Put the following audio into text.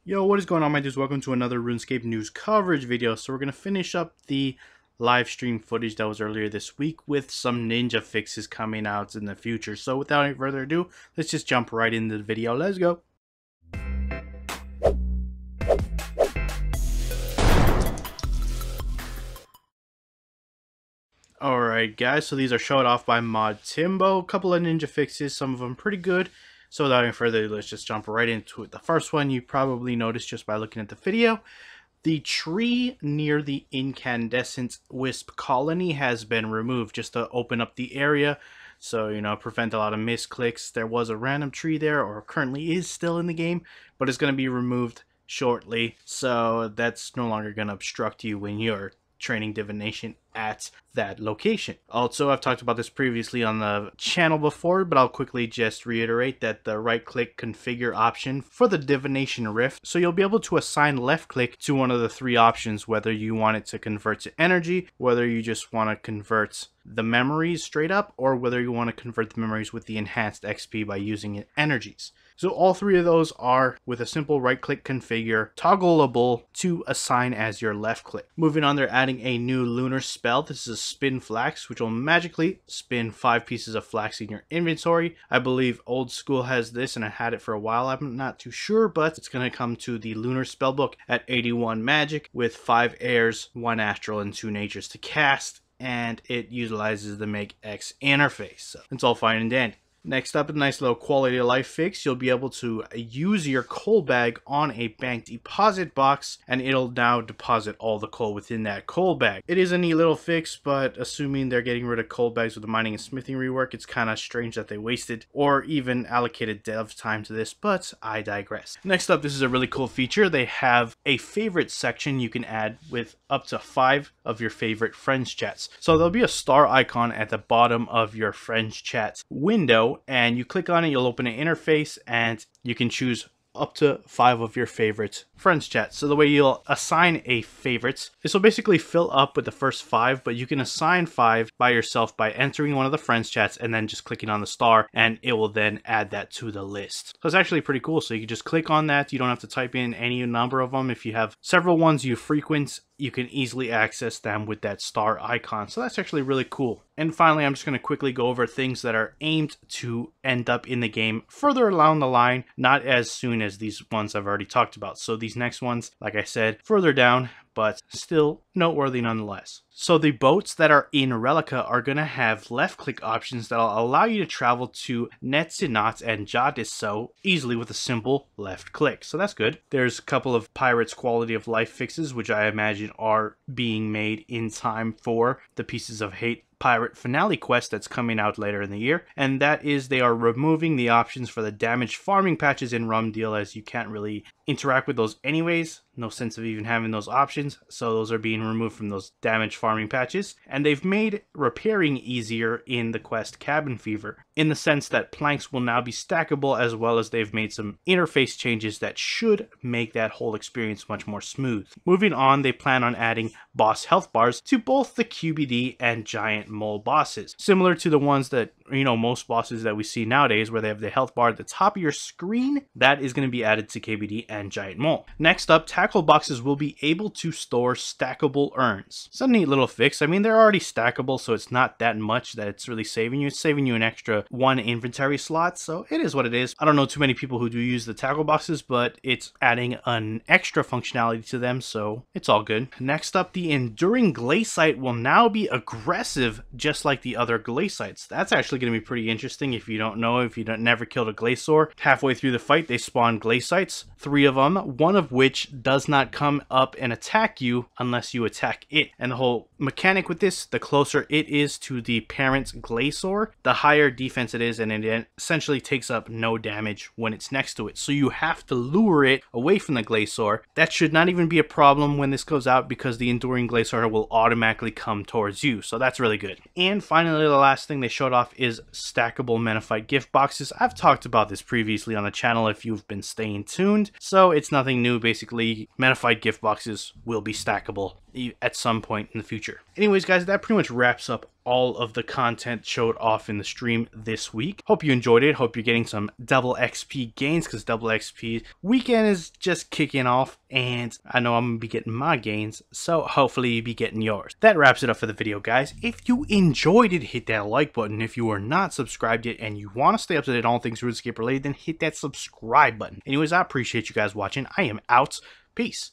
Yo, what is going on, my dudes? Welcome to another RuneScape news coverage video. So we're going to finish up the live stream footage that was earlier this week with some ninja fixes coming out in the future. So without any further ado, let's just jump right into the video. Let's go. Alright guys, so these are showed off by Mod Timbo. A couple of ninja fixes, some of them pretty good. So without any further ado, let's just jump right into it. The first one you probably noticed just by looking at the video. The tree near the incandescent wisp colony has been removed just to open up the area. So, prevent a lot of misclicks. There was a random tree there, or currently is still in the game, but it's going to be removed shortly. So that's no longer going to obstruct you when you're training divination at that location. Also, I've talked about this previously on the channel before, but I'll quickly just reiterate that the right click configure option for the divination rift, so you'll be able to assign left click to one of the three options, whether you want it to convert to energy, whether you just want to convert the memories straight up, or whether you want to convert the memories with the enhanced XP by using energies. So all three of those are, with a simple right click configure, toggleable to assign as your left click. Moving on, they're adding a new lunar spell. This is a spin flax, which will magically spin 5 pieces of flax in your inventory. I believe old school has this and I had it for a while. I'm not too sure, but it's going to come to the lunar spellbook at 81 magic with 5 airs, 1 astral, and 2 natures to cast. And it utilizes the Make X interface. So it's all fine and dandy. Next up, a nice little quality of life fix. You'll be able to use your coal bag on a bank deposit box, and it'll now deposit all the coal within that coal bag. It is a neat little fix, but assuming they're getting rid of coal bags with the mining and smithing rework, it's kind of strange that they wasted or even allocated dev time to this, but I digress. Next up, this is a really cool feature. They have a favorite section you can add with up to 5 of your favorite friends chats. So there'll be a star icon at the bottom of your friends chat window, and you click on it, you'll open an interface, and you can choose up to 5 of your favorite friends chat. So the way you'll assign a favorites, this will basically fill up with the first 5, but you can assign 5 by yourself by entering one of the friends chats and then just clicking on the star, and it will then add that to the list. So it's actually pretty cool. So you can just click on that. You don't have to type in any number of them. If you have several ones you frequent, you can easily access them with that star icon. So that's actually really cool. And finally, I'm just going to quickly go over things that are aimed to end up in the game further along the line, not as soon as these ones I've already talked about. So these next ones, like I said, further down, but still noteworthy nonetheless. So the boats that are in Relica are going to have left click options that'll allow you to travel to Netzinot and Jadiso easily with a simple left click. So that's good. There's a couple of Pirates quality of life fixes, which I imagine are being made in time for the Pieces of Hate Pirate Finale quest that's coming out later in the year, and that is they are removing the options for the damaged farming patches in Rum Deal, as you can't really interact with those anyways. No sense of even having those options, so those are being removed from those damaged farming patches. And they've made repairing easier in the quest Cabin Fever, in the sense that planks will now be stackable, as well as they've made some interface changes that should make that whole experience much more smooth. Moving on, they plan on adding boss health bars to both the QBD and giant mole bosses, similar to the ones that most bosses that we see nowadays, where they have the health bar at the top of your screen. That is going to be added to KBD and giant mole. Next up, tackle boxes will be able to store stackable urns. It's a neat little fix. I mean, they're already stackable, so it's not that much that it's really saving you. It's saving you an extra 1 inventory slot, so it is what it is. I don't know too many people who do use the tackle boxes, but it's adding an extra functionality to them, so it's all good. Next up, the enduring glaciate will now be aggressive, just like the other glaciates. That's actually going to be pretty interesting. If you don't know, if you never killed a glacier, halfway through the fight they spawn glaciates, 3 of them, one of which does not come up and attack you unless you attack it. And the whole mechanic with this, the closer it is to the parent glacier, the higher defense it is, and it essentially takes up no damage when it's next to it. So you have to lure it away from the glacier. That should not even be a problem when this goes out, because the enduring glacier will automatically come towards you. So that's really good. And finally, the last thing they showed off is stackable Menafite gift boxes. I've talked about this previously on the channel if you've been staying tuned, so it's nothing new. Basically, Menafite gift boxes will be stackable at some point in the future. Anyways, guys, that pretty much wraps up all of the content showed off in the stream this week. Hope you enjoyed it. Hope you're getting some double XP gains, because double XP weekend is just kicking off, and I know I'm gonna be getting my gains, so hopefully you be getting yours. That wraps it up for the video, guys. If you enjoyed it, hit that like button. If you are not subscribed yet and you want to stay up to date on all things RuneScape related, then hit that subscribe button. Anyways, I appreciate you guys watching. I am out. Peace.